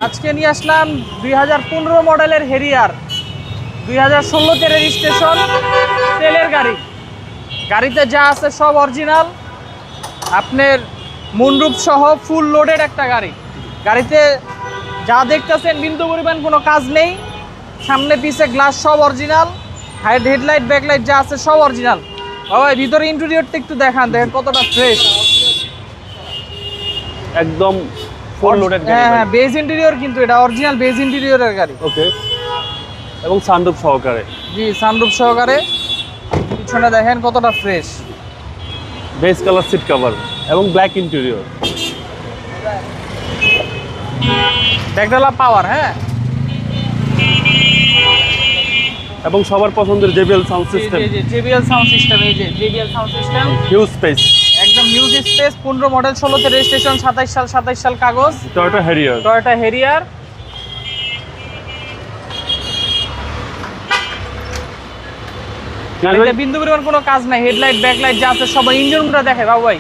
আজকে নিয়ে আসলাম 2015 মডেলের হেরিয়ার, 2016তে রেজিস্ট্রেশন, তেলের গাড়ি। গাড়িতে যা আছে সব অরিজিনাল, আপনার মুনরূপ সহ ফুল লোডেড একটা গাড়ি। গাড়িতে যা দেখতেছেন বিন্দু পরিমাণ কোনো কাজ নেই, সামনে পিছে গ্লাস সব অরিজিনাল, হেডলাইট ব্যাকলাইট যা আছে সব অরিজিনাল। বাবা ভিতরে ইন্টেরিয়রটা একটু দেখেন কতটা ফ্রেশ, একদম ফুল লোডেড গাড়ি। হ্যাঁ, বেজ ইন্টেরিয়র, কিন্তু এটা অরিজিনাল বেজ ইন্টেরিয়রের গাড়ি। ওকে, এবং সানরুফ সহকারে। জি, সানরুফ সহকারে। পিছনে দেখেন কতটা fresh, base colour seat cover এবং ব্ল্যাক ইন্টেরিয়র। ব্যাকডালা পাওয়ার। হ্যাঁ, এবং সবার পছন্দের JBL সাউন্ড সিস্টেম। জি JBL সাউন্ড সিস্টেম, এই যে JBL sound system. Huge space, একদম হিউজ স্পেস। 15 মডেল, 16তে রেজিস্ট্রেশন, 27 সাল কাগজ। Toyota Harrier. Toyota Harrier. গাড়িতে বিন্দু পরিমাণ কোনো কাজ নাই, হেডলাইট ব্যাকলাইট যা আছে সব। ইঞ্জিনটা দেখে বাবু ভাই।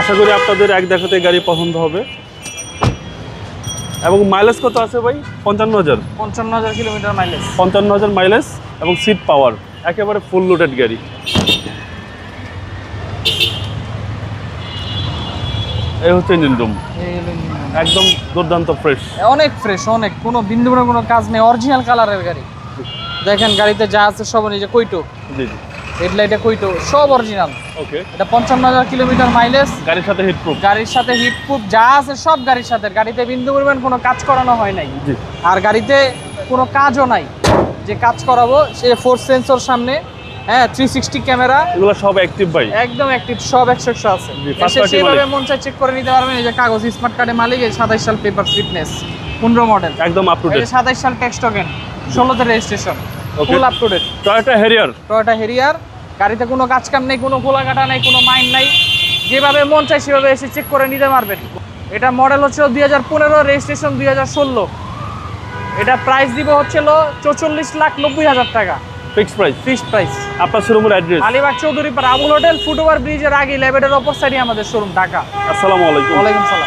আশা করি আপনাদের এক দেখাতে গাড়ি পছন্দ হবে। এবং মাইলেজ কত আছে ভাই? 55,000। 55,000 কিলোমিটার মাইলেজ। 55,000 মাইলেজ এবং সিট পাওয়ার, একেবারে ফুল লোডেড গাড়ি। এই হচ্ছে ইঞ্জিন রুম, একদম দুর্দান্ত ফ্রেশ, অনেক ফ্রেশ, অনেক কোনো বিন্দু পরিমাণ কোনো কাজ নেই, অরিজিনাল কালারের গাড়ি। দেখেন গাড়িতে যা আছে সব নিজে কইটো, জি জি, হেডলাইটে কইটো সব অরিজিনাল। ওকে। এটা 55,000 কিলোমিটার মাইলেজ। গাড়ির সাথে হিটপ্রুফ, গাড়ির সাথে হিটপ্রুফ যা আছে সব গাড়ির সাথে। গাড়িতে বিন্দু পরিমাণ কোনো কাজ করানো হয় নাই। জি। আর গাড়িতে কোনো কাজও নাই যে কাজ করাবো। সে 4 সেন্সর সামনে, হ্যাঁ, 360 ক্যামেরা, এগুলো সব অ্যাক্টিভ ভাই, একদম অ্যাক্টিভ, সব 100 আছে। জি, first party সেভাবে মালিক। মন চাই চেক করে নিতে পারবেন। এই যে কাগজ, স্মার্ট কার্ডে মালিক, এই 27 সাল পেপার ফিটনেস, 15 মডেল, একদম আপ টু এই ডেট। যে 27 সাল ট্যাক্স টোকেন, 16তে registration, Okay. Full up to date. Toyota Harrier. Toyota Harrier. গাড়িতে কোনো কাজ কাম নেই, কোনো খোলা কাটা নেই, কোনো মাইন্ড নাই। যেভাবে মন চাই সেভাবে এসে চেক করে নিতে পারবেন। এটা মডেল হচ্ছে 2015, রেজিস্ট্রেশন 2016। এটা প্রাইস দিব হচ্ছিল 44,90,000 টাকা। Fixed price. Fixed price. আপনার শোরুমের অ্যাড্রেস? আলিবাগ চৌধুরী পাড়া, আবুল হোটেল, ফুটওভার ব্রিজের আগে, লেভেলের অপর সাইডে আমাদের শোরুম, ঢাকা। আসসালামু আলাইকুম। ওয়ালাইকুম সালাম।